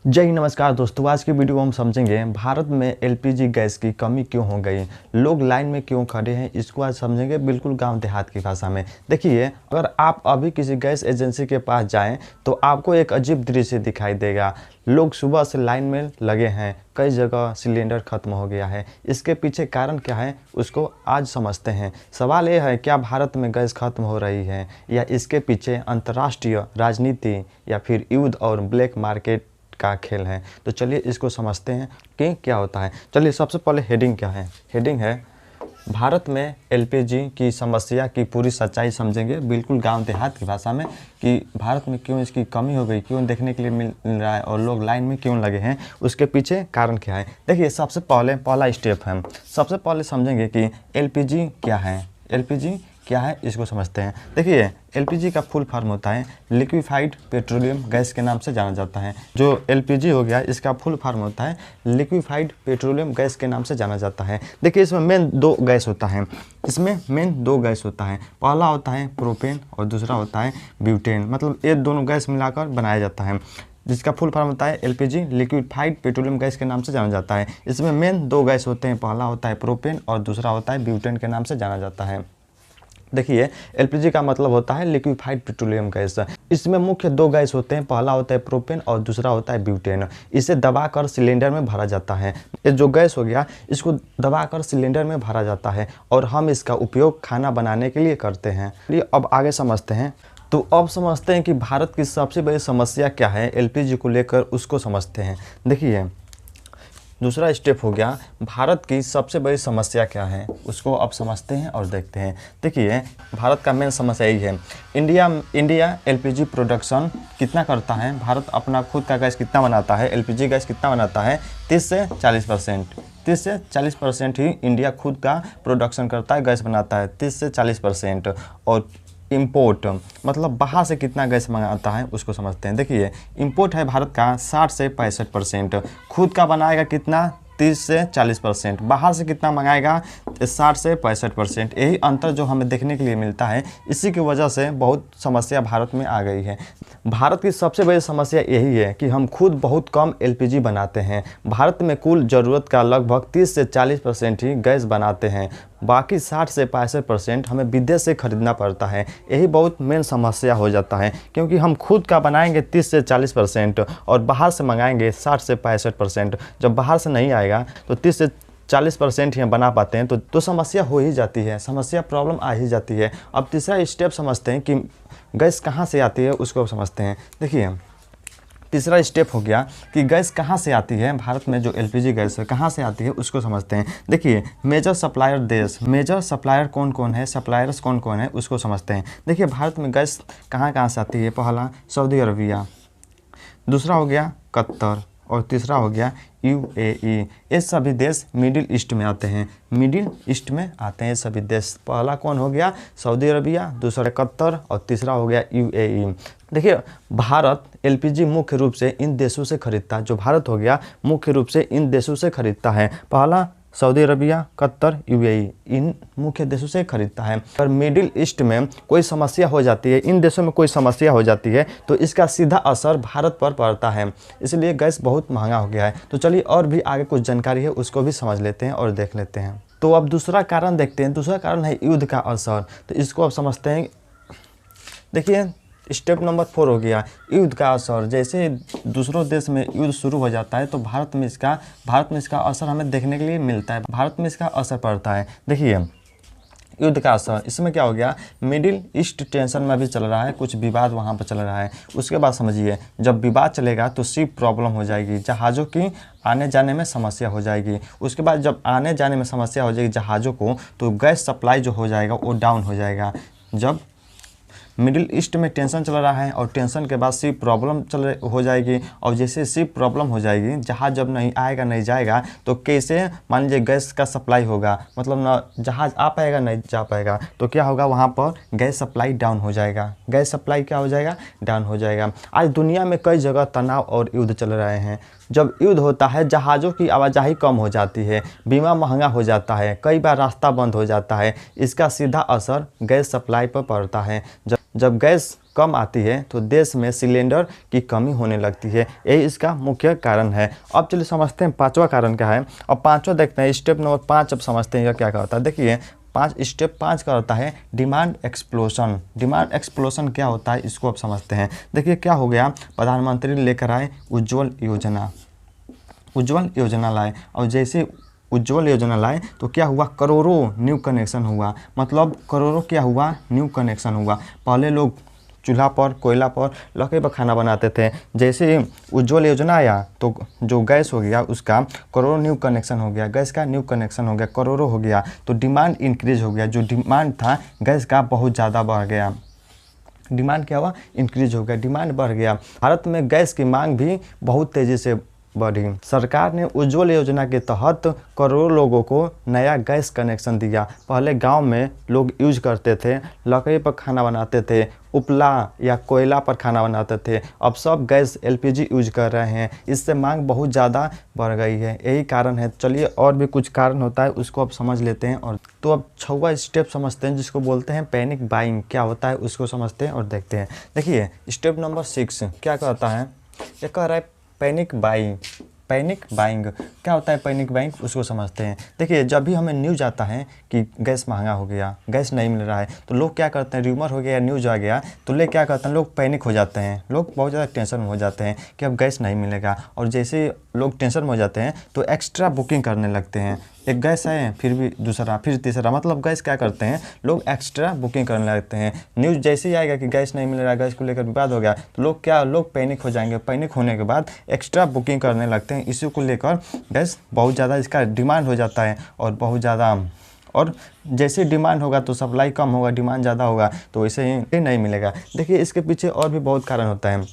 जय हिंद, नमस्कार दोस्तों। आज की वीडियो में हम समझेंगे भारत में एलपीजी गैस की कमी क्यों हो गई, लोग लाइन में क्यों खड़े हैं। इसको आज समझेंगे बिल्कुल गांव देहात की भाषा में। देखिए, अगर आप अभी किसी गैस एजेंसी के पास जाएं तो आपको एक अजीब दृश्य दिखाई देगा। लोग सुबह से लाइन में लगे हैं, कई जगह सिलेंडर खत्म हो गया है। इसके पीछे कारण क्या है उसको आज समझते हैं। सवाल यह है, क्या भारत में गैस खत्म हो रही है या इसके पीछे अंतर्राष्ट्रीय राजनीति या फिर युद्ध और ब्लैक मार्केट का खेल है। तो चलिए इसको समझते हैं कि क्या होता है। चलिए सबसे पहले हेडिंग क्या है। हेडिंग है भारत में एलपीजी की समस्या की पूरी सच्चाई समझेंगे बिल्कुल गांव देहात की भाषा में कि भारत में क्यों इसकी कमी हो गई, क्यों देखने के लिए मिल रहा है और लोग लाइन में क्यों लगे हैं, उसके पीछे कारण क्या है। देखिए, सबसे पहले पहला स्टेप है, सबसे पहले समझेंगे कि एलपीजी क्या है। एलपीजी क्या है इसको समझते हैं। देखिए, एलपीजी का फुल फॉर्म होता है लिक्विफाइड पेट्रोलियम गैस के नाम से जाना जाता है। जो एलपीजी हो गया इसका फुल फॉर्म होता है लिक्विफाइड पेट्रोलियम गैस के नाम से जाना जाता है। देखिए, इसमें मेन दो गैस होता है। पहला होता है प्रोपेन और दूसरा होता है ब्यूटेन। मतलब ये दोनों गैस मिलाकर बनाया जाता है, जिसका फुल फॉर्म होता है एलपीजी लिक्विफाइड पेट्रोलियम गैस के नाम से जाना जाता है। इसमें मेन दो गैस होते हैं, पहला होता है प्रोपेन और दूसरा होता है ब्यूटेन के नाम से जाना जाता है। देखिए, एलपीजी का मतलब होता है लिक्विफाइड पेट्रोलियम गैस। इसमें मुख्य दो गैस होते हैं, पहला होता है प्रोपेन और दूसरा होता है ब्यूटेन। इसे दबाकर सिलेंडर में भरा जाता है। ये जो गैस हो गया इसको दबाकर सिलेंडर में भरा जाता है और हम इसका उपयोग खाना बनाने के लिए करते हैं। चलिए अब आगे समझते हैं। तो अब समझते हैं कि भारत की सबसे बड़ी समस्या क्या है एलपीजी को लेकर, उसको समझते हैं। देखिए, दूसरा स्टेप हो गया भारत की सबसे बड़ी समस्या क्या है, उसको अब समझते हैं और देखते हैं। देखिए, भारत का मेन समस्या यही है। इंडिया एलपीजी प्रोडक्शन कितना करता है, भारत अपना खुद का गैस कितना बनाता है, एलपीजी गैस कितना बनाता है, 30 से 40%। 30 से 40% ही इंडिया खुद का प्रोडक्शन करता है, गैस बनाता है 30 से 40%। और इंपोर्ट मतलब बाहर से कितना गैस मंगाता है उसको समझते हैं। देखिए, इंपोर्ट है भारत का 60 से 65%, खुद का बनाएगा कितना 30 से 40%, बाहर से कितना मंगाएगा 60 से 65%। यही अंतर जो हमें देखने के लिए मिलता है, इसी की वजह से बहुत समस्या भारत में आ गई है। भारत की सबसे बड़ी समस्या यही है कि हम खुद बहुत कम एलपीजी बनाते हैं। भारत में कुल ज़रूरत का लगभग 30 से 40% ही गैस बनाते हैं, बाकी 60 से 65% हमें विदेश से खरीदना पड़ता है। यही बहुत मेन समस्या हो जाता है, क्योंकि हम खुद का बनाएंगे 30 से 40% और बाहर से मंगाएंगे 60 से 65%। जब बाहर से नहीं आएगा तो 30 से 40% ही हम बना पाते हैं, तो समस्या हो ही जाती है, समस्या प्रॉब्लम आ ही जाती है। अब तीसरा स्टेप समझते हैं कि गैस कहाँ से आती है, उसको समझते हैं। देखिए, तीसरा स्टेप हो गया कि गैस कहाँ से आती है। भारत में जो एलपीजी गैस है कहाँ से आती है उसको समझते हैं। देखिए, मेजर सप्लायर कौन कौन है, सप्लायर्स कौन कौन है उसको समझते हैं। देखिए, भारत में गैस कहाँ कहाँ से आती है। पहला सऊदी अरबिया, दूसरा हो गया कतर और तीसरा हो गया यूएई। ये सभी देश मिडिल ईस्ट में आते हैं, मिडिल ईस्ट में आते हैं सभी देश। पहला कौन हो गया सऊदी अरबिया, दूसरा कतर और तीसरा हो गया यूएई। देखिए, भारत एलपीजी मुख्य रूप से इन देशों से खरीदता है। जो भारत हो गया मुख्य रूप से इन देशों से खरीदता है। पहला सऊदी अरबिया, कतर, यूएई, इन मुख्य देशों से खरीदता है। पर मिडिल ईस्ट में कोई समस्या हो जाती है, इन देशों में कोई समस्या हो जाती है, तो इसका सीधा असर भारत पर पड़ता है। इसलिए गैस बहुत महंगा हो गया है। तो चलिए और भी आगे कुछ जानकारी है उसको भी समझ लेते हैं और देख लेते हैं। तो अब दूसरा कारण देखते हैं। दूसरा कारण है युद्ध का असर। तो इसको अब समझते हैं। देखिए, स्टेप नंबर 4 हो गया युद्ध का असर। जैसे दूसरों देश में युद्ध शुरू हो जाता है तो भारत में इसका असर हमें देखने के लिए मिलता है, भारत में इसका असर पड़ता है। देखिए, युद्ध का असर, इसमें क्या हो गया, मिडिल ईस्ट टेंशन में भी चल रहा है, कुछ विवाद वहाँ पर चल रहा है। उसके बाद समझिए, जब विवाद चलेगा तो शिप प्रॉब्लम हो जाएगी, जहाज़ों की आने जाने में समस्या हो जाएगी। उसके बाद जब आने जाने में समस्या हो जाएगी जहाज़ों को, तो गैस सप्लाई जो हो जाएगा वो डाउन हो जाएगा। जब मिडिल ईस्ट में टेंशन चल रहा है और टेंशन के बाद शिप प्रॉब्लम हो जाएगी, और जैसे शिप प्रॉब्लम हो जाएगी, जहाज़ जब नहीं आएगा नहीं जाएगा, तो कैसे मान लीजिए गैस का सप्लाई होगा, मतलब ना जहाज़ आ पाएगा नहीं जा पाएगा, तो क्या होगा वहाँ पर गैस सप्लाई डाउन हो जाएगा। गैस सप्लाई क्या हो जाएगा, डाउन हो जाएगा। आज दुनिया में कई जगह तनाव और युद्ध चल रहे हैं। जब युद्ध होता है जहाज़ों की आवाजाही कम हो जाती है, बीमा महंगा हो जाता है, कई बार रास्ता बंद हो जाता है। इसका सीधा असर गैस सप्लाई पर पड़ता है। जब गैस कम आती है तो देश में सिलेंडर की कमी होने लगती है। यही इसका मुख्य कारण है। अब चलिए समझते हैं पांचवा कारण क्या है। अब पांचवा देखते हैं, स्टेप नंबर 5 अब समझते हैं क्या क्या होता है। देखिए स्टेप 5 का होता है डिमांड एक्सप्लोशन। डिमांड एक्सप्लोशन क्या होता है इसको अब समझते हैं। देखिए क्या हो गया, प्रधानमंत्री लेकर आए उज्ज्वल योजना, उज्ज्वल योजना लाए, और जैसे उज्ज्वल योजना लाए तो क्या हुआ, करोड़ों न्यू कनेक्शन हुआ। मतलब करोड़ों क्या हुआ, न्यू कनेक्शन हुआ। पहले लोग चूल्हा पर, कोयला पर, लकड़ी पर खाना बनाते थे। जैसे उज्ज्वल योजना आया तो जो गैस हो गया उसका करोड़ों न्यू कनेक्शन हो गया, गैस का न्यू कनेक्शन हो गया, करोड़ों हो गया, तो डिमांड इंक्रीज हो गया। जो डिमांड था गैस का बहुत ज़्यादा बढ़ गया। डिमांड क्या हुआ, इंक्रीज हो गया, डिमांड बढ़ गया। भारत में गैस की मांग भी बहुत तेज़ी से बढ़ी। सरकार ने उज्ज्वल योजना के तहत करोड़ों लोगों को नया गैस कनेक्शन दिया। पहले गांव में लोग यूज करते थे, लकड़ी पर खाना बनाते थे, उपला या कोयला पर खाना बनाते थे। अब सब गैस एलपीजी यूज कर रहे हैं, इससे मांग बहुत ज़्यादा बढ़ गई है। यही कारण है। चलिए और भी कुछ कारण होता है उसको अब समझ लेते हैं। और तो अब 6वां स्टेप समझते हैं जिसको बोलते हैं पैनिक बाइंग। क्या होता है उसको समझते हैं और देखते हैं। देखिए स्टेप नंबर 6 क्या कहता है, ये कह रहा है पैनिक बाइंग। पैनिक बाइंग क्या होता है, पैनिक बाइंग उसको समझते हैं। देखिए जब भी हमें न्यूज़ आता है कि गैस महंगा हो गया, गैस नहीं मिल रहा है, तो लोग क्या करते हैं, र्यूमर हो गया या न्यूज़ आ गया तो ले क्या करते हैं, लोग पैनिक हो जाते हैं। लोग बहुत ज़्यादा टेंशन में हो जाते हैं कि अब गैस नहीं मिलेगा। और जैसे लोग टेंशन में हो जाते हैं तो एक्स्ट्रा बुकिंग करने लगते हैं। एक गैस है फिर भी दूसरा, फिर तीसरा, मतलब गैस क्या करते हैं, लोग एक्स्ट्रा बुकिंग करने लगते हैं। न्यूज़ जैसे ही आएगा कि गैस नहीं मिल रहा, गैस को लेकर विवाद हो गया, तो लोग पैनिक हो जाएंगे। पैनिक होने के बाद एक्स्ट्रा बुकिंग करने लगते हैं। इसी को लेकर गैस बहुत ज़्यादा इसका डिमांड हो जाता है और बहुत ज़्यादा, और जैसे डिमांड होगा तो सप्लाई कम होगा, डिमांड ज़्यादा होगा तो वैसे ही नहीं मिलेगा। देखिए इसके पीछे और भी बहुत कारण होता है।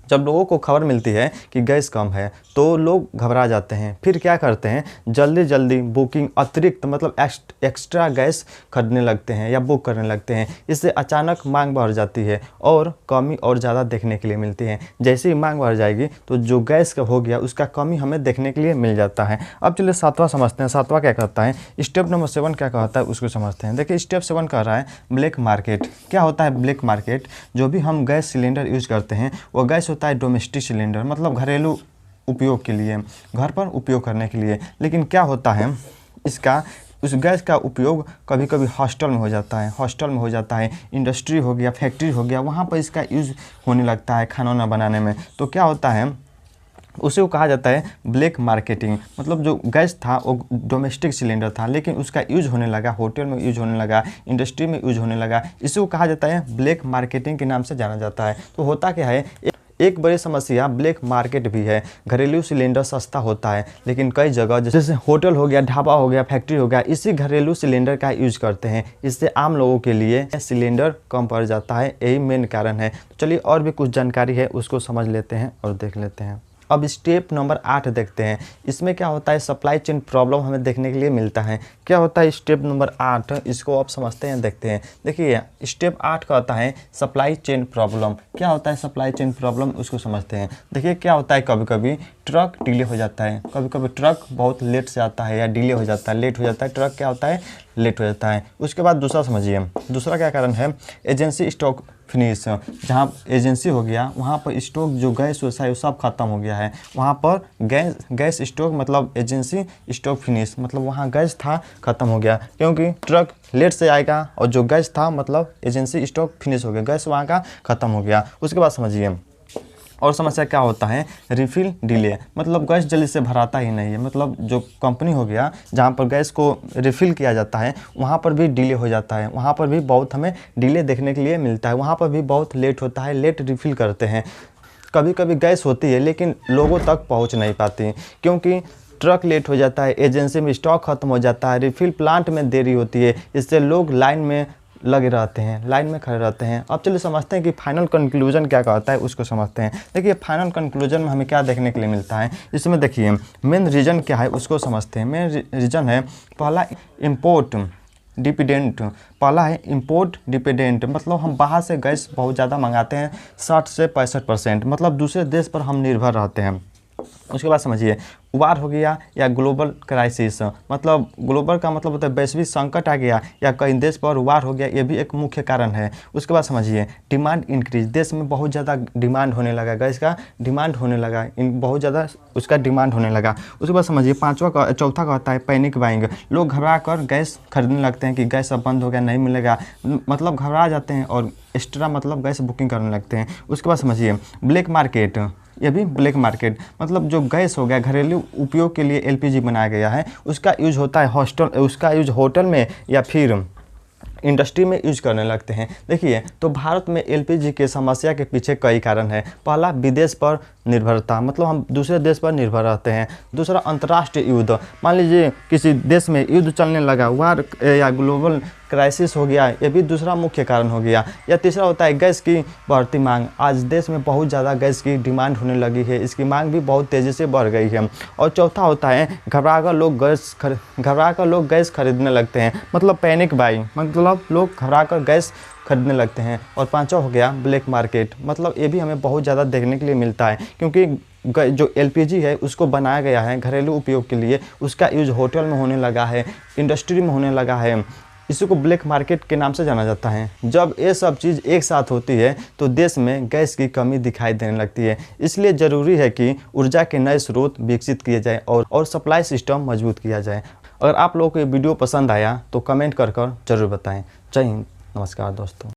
जब लोगों को खबर मिलती है कि गैस कम है तो लोग घबरा जाते हैं। फिर क्या करते हैं, जल्दी जल्दी बुकिंग, अतिरिक्त मतलब एक्स्ट्रा गैस खरीदने लगते हैं या बुक करने लगते हैं। इससे अचानक मांग बढ़ जाती है और कमी और ज़्यादा देखने के लिए मिलती है। जैसे ही मांग बढ़ जाएगी तो जो गैस का हो गया उसका कमी हमें देखने के लिए मिल जाता है। अब चलिए 7वां समझते हैं। 7वां क्या कहता है, स्टेप नंबर 7 क्या कहता है उसको समझते हैं। देखिए स्टेप 7 कह रहा है ब्लैक मार्केट। क्या होता है ब्लैक मार्केट, जो भी हम गैस सिलेंडर यूज करते हैं वो गैस होता है डोमेस्टिक सिलेंडर, मतलब घरेलू उपयोग के लिए, घर पर उपयोग करने के लिए। लेकिन क्या होता है, उस गैस का उपयोग कभी कभी हॉस्टल में हो जाता है, इंडस्ट्री हो गया, फैक्ट्री हो गया, वहाँ पर इसका यूज़ होने लगता है खाना वाना बनाने में। तो क्या होता है, उसे को कहा जाता है ब्लैक मार्केटिंग। मतलब जो गैस था वो डोमेस्टिक सिलेंडर था लेकिन उसका यूज होने लगा, होटल में यूज होने लगा, इंडस्ट्री में यूज होने लगा, इसी को कहा जाता है ब्लैक मार्केटिंग के नाम से जाना जाता है। तो होता क्या है, एक बड़ी समस्या ब्लैक मार्केट भी है। घरेलू सिलेंडर सस्ता होता है लेकिन कई जगह जैसे होटल हो गया, ढाबा हो गया, फैक्ट्री हो गया, इसी घरेलू सिलेंडर का यूज करते हैं। इससे आम लोगों के लिए सिलेंडर कम पड़ जाता है, यही मेन कारण है। तो चलिए और भी कुछ जानकारी है उसको समझ लेते हैं और देख लेते हैं। अब स्टेप नंबर 8 देखते हैं। इसमें क्या होता है, सप्लाई चेन प्रॉब्लम हमें देखने के लिए मिलता है। क्या होता है स्टेप नंबर 8, इसको आप समझते हैं, देखते हैं। देखिए स्टेप 8 का होता है सप्लाई चेन प्रॉब्लम। क्या होता है सप्लाई चेन प्रॉब्लम, उसको समझते हैं। देखिए क्या होता है, कभी कभी ट्रक डिले हो जाता है, कभी कभी ट्रक बहुत लेट से आता है या डिले हो जाता है, लेट हो जाता है, ट्रक क्या होता है, लेट हो जाता है। उसके बाद दूसरा समझिए, दूसरा क्या कारण है, एजेंसी स्टॉक फिनिश। जहाँ एजेंसी हो गया वहाँ पर स्टॉक जो गैस वैसा है वो सब खत्म हो गया है, वहाँ पर गैस स्टॉक मतलब एजेंसी स्टॉक फिनिश, मतलब वहाँ गैस था खत्म हो गया क्योंकि ट्रक लेट से आएगा और जो गैस था मतलब एजेंसी स्टॉक फिनिश हो गया, गैस वहाँ का ख़त्म हो गया। उसके बाद समझिए और समस्या क्या होता है, रिफिल डिले, मतलब गैस जल्दी से भराता ही नहीं है। मतलब जो कंपनी हो गया जहाँ पर गैस को रिफ़िल किया जाता है वहाँ पर भी डिले हो जाता है, वहाँ पर भी बहुत हमें डिले देखने के लिए मिलता है, वहाँ पर भी बहुत लेट होता है, लेट रिफ़िल करते हैं। कभी कभी गैस होती है लेकिन लोगों तक पहुँच नहीं पाती क्योंकि ट्रक लेट हो जाता है, एजेंसी में स्टॉक खत्म हो जाता है, रिफ़िल प्लांट में देरी होती है, इससे लोग लाइन में लगे रहते हैं, लाइन में खड़े रहते हैं। अब चलिए समझते हैं कि फाइनल कंक्लूजन क्या कहता है उसको समझते हैं। देखिए फाइनल कंक्लूजन में हमें क्या देखने के लिए मिलता है, इसमें देखिए मेन रीज़न क्या है उसको समझते हैं। मेन रीज़न है पहला इम्पोर्ट डिपेंडेंट, पहला है इम्पोर्ट डिपेंडेंट, मतलब हम बाहर से गैस बहुत ज़्यादा मंगाते हैं, 60 से 65%, मतलब दूसरे देश पर हम निर्भर रहते हैं। उसके बाद समझिए वार हो गया या ग्लोबल क्राइसिस, मतलब ग्लोबल का मतलब होता है वैश्विक संकट आ गया या कई देश पर वार हो गया, ये भी एक मुख्य कारण है। उसके बाद समझिए डिमांड इंक्रीज, देश में बहुत ज़्यादा डिमांड होने लगा, गैस का डिमांड होने लगा, बहुत ज़्यादा उसका डिमांड होने लगा। उसके बाद समझिए चौथा का होता है पैनिक बाइंग, लोग घबरा कर गैस खरीदने लगते हैं कि गैस अब बंद हो गया, नहीं मिलेगा, मतलब घबरा जाते हैं और एक्स्ट्रा मतलब गैस बुकिंग करने लगते हैं। उसके बाद समझिए ब्लैक मार्केट, ये भी ब्लैक मार्केट मतलब जो गैस हो गया घरेलू उपयोग के लिए एलपीजी बनाया गया है, उसका यूज होता है उसका यूज होटल में या फिर इंडस्ट्री में यूज करने लगते हैं। देखिए तो भारत में एलपीजी के समस्या के पीछे कई कारण है। पहला विदेश पर निर्भरता, मतलब हम दूसरे देश पर निर्भर रहते हैं। दूसरा अंतर्राष्ट्रीय युद्ध, मान लीजिए किसी देश में युद्ध चलने लगा, वार या ग्लोबल क्राइसिस हो गया, ये भी दूसरा मुख्य कारण हो गया। या तीसरा होता है गैस की बढ़ती मांग, आज देश में बहुत ज़्यादा गैस की डिमांड होने लगी है, इसकी मांग भी बहुत तेज़ी से बढ़ गई है। और चौथा होता है घबरा कर लोग गैस खरीदने लगते हैं, मतलब पैनिक बाइंग, मतलब लोग घबरा कर गैस खरीदने लगते हैं। और पांचवा हो गया ब्लैक मार्केट, मतलब ये भी हमें बहुत ज़्यादा देखने के लिए मिलता है, क्योंकि जो एलपीजी है उसको बनाया गया है घरेलू उपयोग के लिए, उसका यूज होटल में होने लगा है, इंडस्ट्री में होने लगा है, इसी को ब्लैक मार्केट के नाम से जाना जाता है। जब ये सब चीज़ एक साथ होती है तो देश में गैस की कमी दिखाई देने लगती है, इसलिए ज़रूरी है कि ऊर्जा के नए स्रोत विकसित किए जाए और सप्लाई सिस्टम मजबूत किया जाए। अगर आप लोगों को ये वीडियो पसंद आया तो कमेंट कर जरूर बताएं। जय हिंद, नमस्कार दोस्तों।